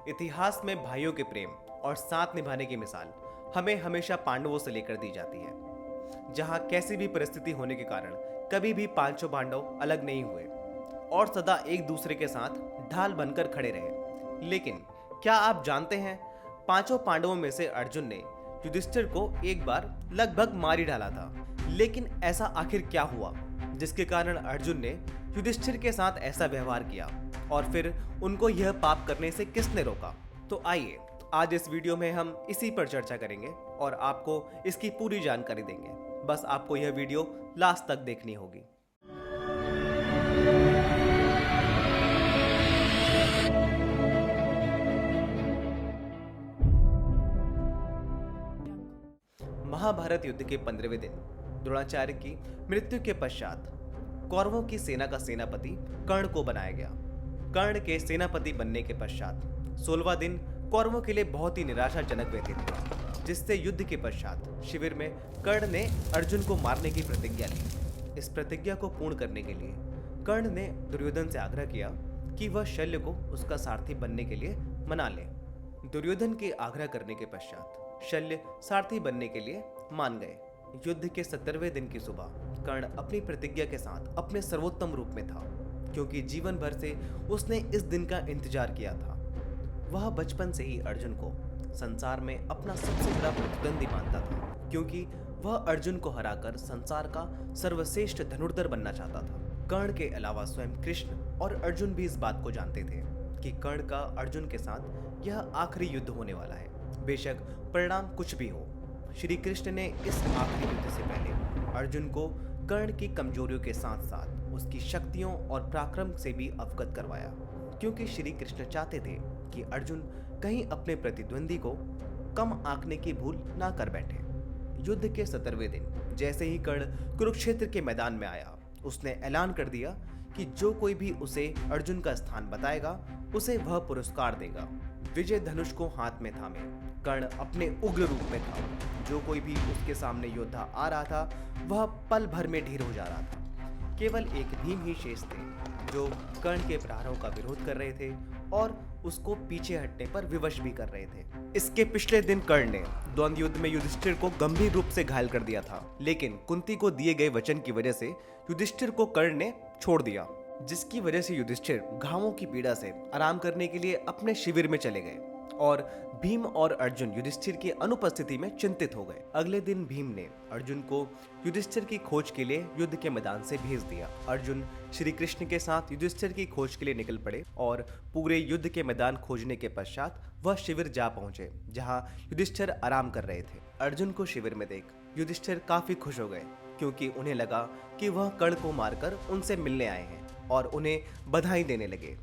इतिहास में भाइयों के प्रेम और साथ निभाने की मिसाल हमें हमेशा पांडवों से लेकर दी जाती है, जहां कैसी भी परिस्थिति होने के कारण कभी भी पांचों पांडव अलग नहीं हुए और सदा एक दूसरे के साथ ढाल बनकर खड़े रहे। लेकिन क्या आप जानते हैं, पांचों पांडवों में से अर्जुन ने युधिष्ठिर को एक बार लगभग मार ही डाला था। लेकिन ऐसा आखिर क्या हुआ जिसके कारण अर्जुन ने युधिष्ठिर के साथ ऐसा व्यवहार किया और फिर उनको यह पाप करने से किसने रोका? तो आइए आज इस वीडियो में हम इसी पर चर्चा करेंगे और आपको इसकी पूरी जानकारी देंगे। बस आपको यह वीडियो लास्ट तक देखनी होगी। महाभारत युद्ध के 15वें दिन द्रोणाचार्य की मृत्यु के पश्चात कौरवों की सेना का सेनापति कर्ण को बनाया गया। कर्ण के सेनापति बनने के पश्चात 16वां दिन कौरवों के लिए बहुत ही निराशाजनक व्यतीत हुआ, जिससे युद्ध के पश्चात शिविर में कर्ण ने अर्जुन को मारने की प्रतिज्ञा ली। इस प्रतिज्ञा को पूर्ण करने के लिए कर्ण ने दुर्योधन से आग्रह किया कि वह शल्य को उसका सारथी बनने के लिए मना ले। दुर्योधन के आग्रह करने के पश्चात शल्य सारथी बनने के लिए मान गए। युद्ध के 17वें दिन की सुबह कर्ण अपनी प्रतिज्ञा के साथ अपने सर्वोत्तम रूप में था, क्योंकि जीवन भर से उसने इस दिन का इंतजार किया था। वह बचपन से ही अर्जुन को संसार में अपना सबसे बड़ा प्रतिद्वंदी मानता था, क्योंकि वह अर्जुन को हराकर संसार का सर्वश्रेष्ठ धनुर्धर बनना चाहता था। कर्ण के अलावा स्वयं कृष्ण और अर्जुन भी इस बात को जानते थे कि कर्ण का अर्जुन के साथ यह आखिरी युद्ध होने वाला है। बेशक परिणाम कुछ भी हो, श्री कृष्ण ने इस आखिरी युद्ध से पहले अर्जुन को कर्ण की कमजोरियों के साथ साथ उसकी शक्तियों और पराक्रम से भी अवगत करवाया, क्योंकि श्री कृष्ण चाहते थे कि अर्जुन कहीं अपने प्रतिद्वंदी को कम आंकने की भूल ना कर बैठे। युद्ध के 17वें दिन जैसे ही कर्ण कुरुक्षेत्र के मैदान में आया, उसने ऐलान कर दिया कि जो कोई भी उसे अर्जुन का स्थान बताएगा उसे वह पुरस्कार देगा। विजय धनुष को हाथ में थामे कर्ण अपने उग्र रूप में था। जो कोई भी उसके सामने योद्धा आ रहा था वह पल भर में ढेर हो जा रहा था। केवल एक भीम ही शेष थे जो कर्ण के प्रहारों का विरोध कर रहे थे और उसको पीछे हटने पर विवश भी कर रहे थे। इसके पिछले दिन कर्ण ने द्वंद्व युद्ध में युधिष्ठिर को गंभीर रूप से घायल कर दिया था, लेकिन कुंती को दिए गए वचन की वजह से युधिष्ठिर को कर्ण ने छोड़ दिया, जिसकी वजह से युधिष्ठिर घावों की पीड़ा से आराम करने के लिए अपने शिविर में चले गए और भीम और अर्जुन युधिष्ठिर की अनुपस्थिति में चिंतित हो गए। अगले दिन भीम ने अर्जुन को युधिष्ठिर की खोज के लिए युद्ध के मैदान से भेज दिया। अर्जुन श्री कृष्ण के साथ युधिष्ठिर की खोज के लिए निकल पड़े और पूरे युद्ध के मैदान खोजने के पश्चात वह शिविर जा पहुंचे जहां युधिष्ठिर आराम कर रहे थे। अर्जुन को शिविर में देख युधिष्ठिर काफी खुश हो गए, क्योंकि उन्हें लगा कि वह कर्ण को मारकर उनसे मिलने आए हैं और उन्हें बधाई देने लगे।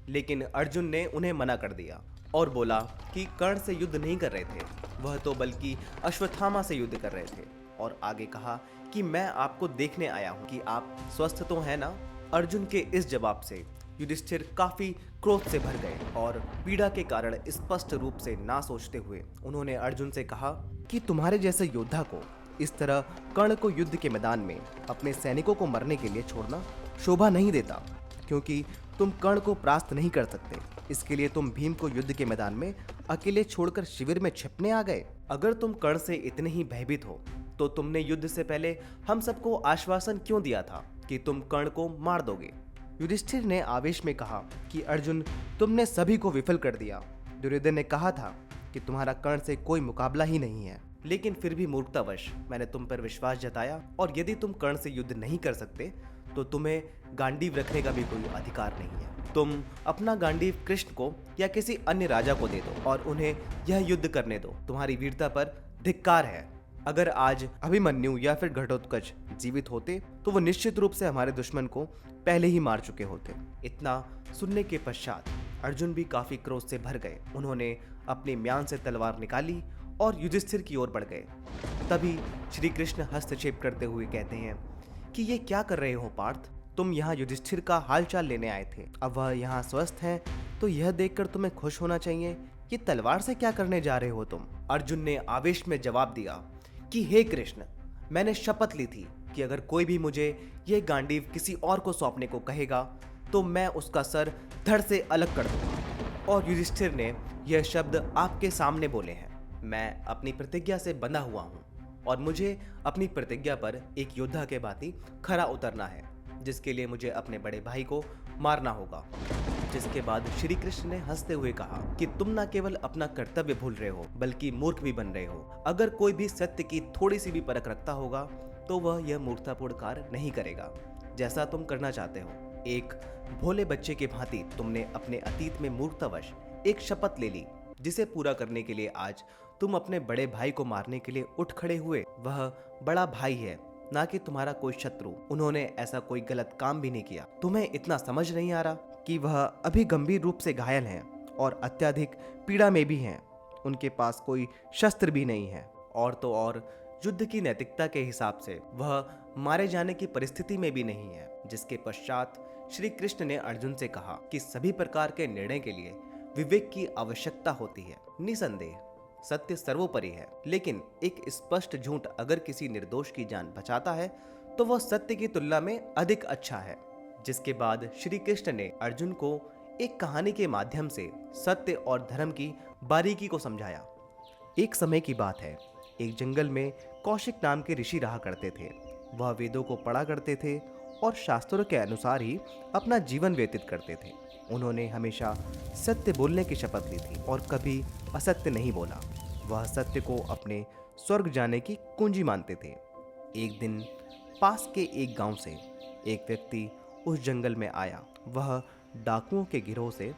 लेकिन अर्जुन ने उन्हें मना कर दिया और बोला कि कर्ण से युद्ध नहीं कर रहे थे, वह तो बल्कि अश्वत्थामा से युद्ध कर रहे थे। और आगे कहा कि मैं आपको देखने आया हूं कि आप स्वस्थ तो हैं ना। अर्जुन के इस जवाब से युधिष्ठिर काफी क्रोध से भर गए और पीड़ा के कारण स्पष्ट रूप से ना सोचते हुए उन्होंने अर्जुन से कहा कि तुम्हारे जैसे योद्धा को इस तरह कर्ण को युद्ध के मैदान में अपने सैनिकों को मरने के लिए छोड़ना शोभा नहीं देता, क्योंकि तुम कर्ण को परास्त नहीं कर सकते। इसके लिए तुम भीम को युद्ध के मैदान में अकेले छोड़कर शिविर में छिपने आ गए। अगर तुम कर्ण से इतने ही भयभीत हो तो तुमने युद्ध से पहले हम सबको आश्वासन क्यों दिया था कि तुम कर्ण को मार दोगे? युधिष्ठिर ने आवेश में कहा कि अर्जुन, तुमने सभी को विफल कर दिया। दुर्योधन ने कहा था कि तुम्हारा कर्ण से कोई मुकाबला ही नहीं है, लेकिन फिर भी मूर्खतावश मैंने तुम पर विश्वास जताया, और यदि तुम कर्ण से युद्ध नहीं कर सकते तो तुम्हें गांडीव रखने का भी कोई अधिकार नहीं है। तुम अपना गांडीव कृष्ण को या किसी अन्य राजा को दे दो और उन्हें यह युद्ध करने दो। तुम्हारी वीरता पर धिक्कार है। अगर आज अभिमन्यु या फिर घटोत्कच जीवित होते तो वो निश्चित रूप से हमारे दुश्मन को पहले ही मार चुके होते। इतना सुनने के पश्चात अर्जुन भी काफी क्रोध से भर गए। उन्होंने अपनी म्यान से तलवार निकाली और युधिष्ठिर की ओर बढ़ गए। तभी श्री कृष्ण हस्तक्षेप करते हुए कहते हैं कि ये क्या कर रहे हो पार्थ? तुम यहाँ युधिष्ठिर का हालचाल लेने आए थे, अब वह यहाँ स्वस्थ हैं तो यह देखकर तुम्हें खुश होना चाहिए। ये तलवार से क्या करने जा रहे हो तुम? अर्जुन ने आवेश में जवाब दिया कि हे कृष्ण, मैंने शपथ ली थी कि अगर कोई भी मुझे ये गांडीव किसी और को सौंपने को कहेगा तो मैं उसका सर धड़ से अलग कर दूंगा और युधिष्ठिर ने यह शब्द आपके सामने बोले हैं। मैं अपनी प्रतिज्ञा से बंधा हुआ हूँ और मुझे अपनी प्रतिज्ञा पर एक योद्धा के भांति खरा उतरना है, जिसके लिए मुझे अपने बड़े भाई को मारना होगा। जिसके बाद श्री कृष्ण ने हंसते हुए कहा कि तुम न केवल अपना कर्तव्य भूल रहे हो बल्कि मूर्ख भी बन रहे हो। अगर कोई भी सत्य की थोड़ी सी भी परख रखता होगा तो वह यह मूर्खतापूर्ण कार्य नहीं करेगा जैसा तुम करना चाहते हो। एक भोले बच्चे के भांति तुमने अपने अतीत में मूर्खतावश एक शपथ ले ली, जिसे पूरा करने के लिए आज तुम अपने बड़े भाई को मारने के लिए उठ खड़े हुए। वह बड़ा भाई है, ना कि तुम्हारा कोई शत्रु। उन्होंने ऐसा कोई गलत काम भी नहीं किया। तुम्हें इतना समझ नहीं आ रहा कि वह अभी गंभीर रूप से घायल हैं और अत्यधिक पीड़ा में भी हैं। उनके पास कोई शस्त्र भी नहीं है और तो और युद्ध की नैतिकता के हिसाब से वह मारे जाने की परिस्थिति में भी नहीं है। जिसके पश्चात श्री कृष्ण ने अर्जुन से कहा कि सभी प्रकार के निर्णय के लिए विवेक की आवश्यकता होती है। निसंदेह सत्य सर्वोपरि है, लेकिन एक स्पष्ट झूठ अगर किसी निर्दोष की जान बचाता है तो वह सत्य की तुलना में अधिक अच्छा है। जिसके बाद श्री कृष्ण ने अर्जुन को एक कहानी के माध्यम से सत्य और धर्म की बारीकी को समझाया। एक समय की बात है, एक जंगल में कौशिक नाम के ऋषि रहा करते थे। वह वेदों को पढ़ा करते थे और शास्त्रों के अनुसार ही अपना जीवन व्यतीत करते थे। उन्होंने हमेशा सत्य बोलने की शपथ ली थी और कभी असत्य नहीं बोला। वह सत्य को अपने स्वर्ग जाने की कुंजी मानते थे। एक दिन पास के एक गांव से एक व्यक्ति उस जंगल में आया। वह डाकुओं के गिरोह से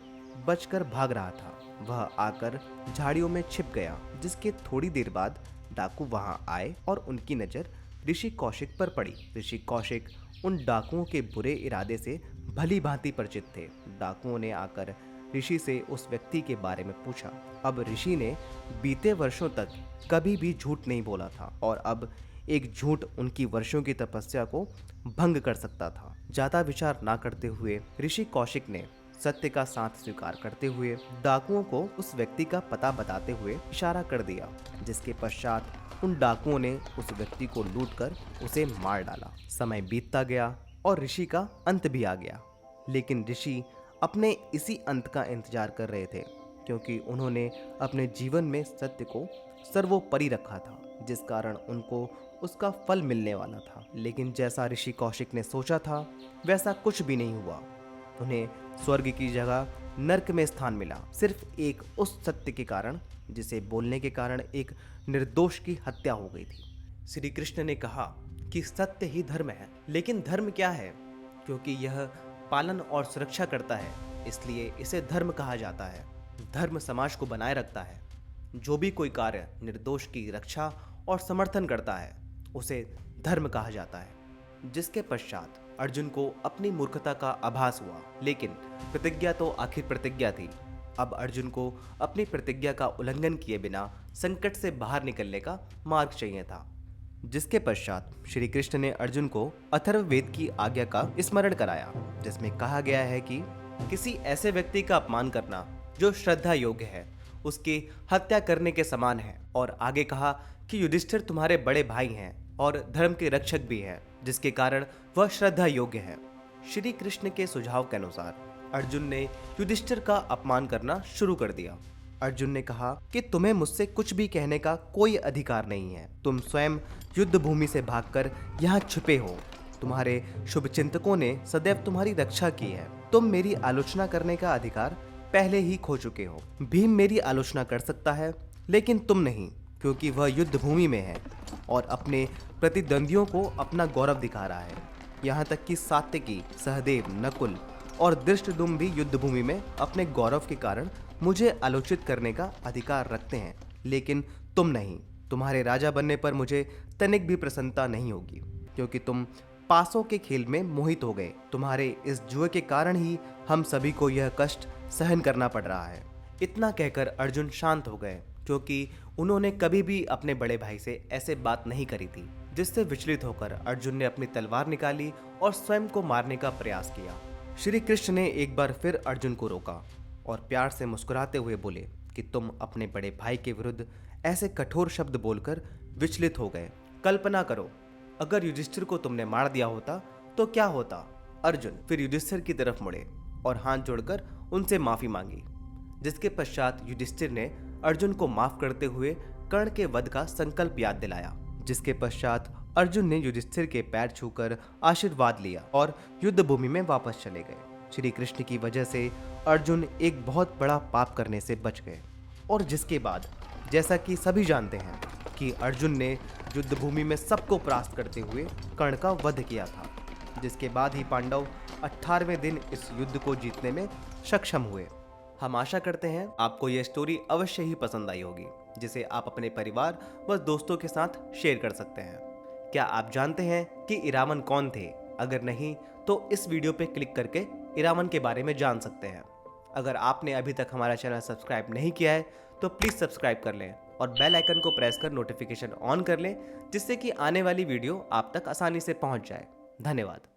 बचकर भाग रहा था। वह आकर झाड़ियों में छिप गया। जिसके थोड़ी देर बाद डाकू वहां आए और उनकी नज़र ऋषि कौशिक पर पड़ी। ऋषि कौशिक उन डाकुओं के बुरे इरादे से भली भांति परिचित थे। डाकुओं ने आकर ऋषि से उस व्यक्ति के बारे में पूछा। अब ऋषि ने बीते वर्षों तक कभी भी झूठ नहीं बोला था और अब एक झूठ उनकी वर्षों की तपस्या को भंग कर सकता था। ज्यादा विचार ना करते हुए ऋषि कौशिक ने सत्य का साथ स्वीकार करते हुए डाकुओं को उस व्यक्ति का पता बताते हुए इशारा कर दिया। जिसके पश्चात उन डाकुओं ने उस व्यक्ति को लूटकर उसे मार डाला। समय बीतता गया और ऋषि का अंत भी आ गया, लेकिन ऋषि अपने इसी अंत का इंतजार कर रहे थे, क्योंकि उन्होंने अपने जीवन में सत्य को सर्वोपरि रखा था, जिस कारण उनको उसका फल मिलने वाला था। लेकिन जैसा ऋषि कौशिक ने सोचा था वैसा कुछ भी नहीं हुआ। उन्हें स्वर्ग की जगह नरक में स्थान मिला, सिर्फ एक उस सत्य के कारण जिसे बोलने के कारण एक निर्दोष की हत्या हो गई थी। श्री कृष्ण ने कहा कि सत्य ही धर्म है। लेकिन धर्म क्या है? क्योंकि यह पालन और सुरक्षा करता है, इसलिए इसे धर्म कहा जाता है। धर्म समाज को बनाए रखता है। जो भी कोई कार्य निर्दोष की रक्षा और समर्थन करता है उसे धर्म कहा जाता है। जिसके पश्चात अर्जुन को अपनी मूर्खता का आभास हुआ, लेकिन प्रतिज्ञा तो आखिर प्रतिज्ञा थी। अब अर्जुन को अपनी प्रतिज्ञा का उल्लंघन किए बिना संकट से बाहर निकलने का मार्ग चाहिए था। जिसके पश्चात श्री कृष्ण ने अर्जुन को अथर्ववेद की आज्ञा का स्मरण कराया, जिसमें कहा गया है कि किसी ऐसे व्यक्ति का अपमान करना जो श्रद्धा योग्य है उसकी हत्या करने के समान है। और आगे कहा कि युधिष्ठिर तुम्हारे बड़े भाई हैं और धर्म के रक्षक भी हैं, जिसके कारण वह श्रद्धा योग्य है। श्री कृष्ण के सुझाव के अनुसार अर्जुन ने युधिष्ठिर का अपमान करना शुरू कर दिया। अर्जुन ने कहा कि तुम्हें मुझसे कुछ भी कहने का कोई अधिकार नहीं है। तुम स्वयं युद्ध भूमि से भागकर यहाँ छुपे हो। तुम्हारे शुभचिंतकों ने सदैव तुम्हारी रक्षा की है। तुम मेरी आलोचना करने का अधिकार पहले ही खो चुके हो। भीम मेरी आलोचना कर सकता है, लेकिन तुम नहीं, क्योंकि वह युद्ध भूमि में है और अपने प्रतिद्वंदियों को अपना गौरव दिखा रहा है। यहाँ तक कि सात्यकी, सहदेव, नकुल और धृष्टद्युम्न भी युद्ध भूमि में अपने गौरव के कारण मुझे आलोचित करने का अधिकार रखते हैं, लेकिन तुम नहीं। तुम्हारे राजा बनने पर मुझे तनिक भी प्रसन्नता नहीं होगी, क्योंकि तुम पासों के खेल में मोहित हो गए। तुम्हारे इस जुए के कारण ही हम सभी को यह कष्ट सहन करना पड़ रहा है। इतना कहकर अर्जुन शांत हो गए, क्योंकि उन्होंने कभी भी अपने बड़े भाई से ऐसे बात नहीं करी थी। जिससे विचलित होकर अर्जुन ने अपनी तलवार निकाली और स्वयं को मारने का प्रयास किया। श्री कृष्ण ने एक बार फिर अर्जुन को रोका और प्यार से मुस्कुराते हुए बोले कि तुम अपने बड़े भाई के विरुद्ध ऐसे कठोर शब्द बोलकर विचलित हो गए। कल्पना करो, अगर युधिष्ठिर को तुमने मार दिया होता तो क्या होता? अर्जुन फिर युधिष्ठिर की तरफ मुड़े और हाथ जोड़कर उनसे माफी मांगी। जिसके पश्चात युधिष्ठिर ने अर्जुन को माफ करते हुए कर्ण के वध का संकल्प याद दिलाया, जिसके पश्चात अर्जुन ने युधिष्ठिर के पैर छूकर आशीर्वाद लिया और युद्ध भूमि में वापस चले गए। श्री कृष्ण की वजह से अर्जुन एक बहुत बड़ा पाप करने से बच गए और जिसके बाद जैसा कि सभी जानते हैं कि अर्जुन ने युद्ध भूमि में सबको परास्त करते हुए कर्ण का वध किया था, जिसके बाद ही पांडव 18वें दिन इस युद्ध को जीतने में सक्षम हुए। हम आशा करते हैं आपको यह स्टोरी अवश्य ही पसंद आई होगी, जिसे आप अपने परिवार व दोस्तों के साथ शेयर कर सकते हैं। क्या आप जानते हैं कि इरावन कौन थे? अगर नहीं तो इस वीडियो पे क्लिक करके इरावन के बारे में जान सकते हैं। अगर आपने अभी तक हमारा चैनल सब्सक्राइब नहीं किया है तो प्लीज़ सब्सक्राइब कर लें और बेल आइकन को प्रेस कर नोटिफिकेशन ऑन कर लें, जिससे कि आने वाली वीडियो आप तक आसानी से पहुंच जाए। धन्यवाद।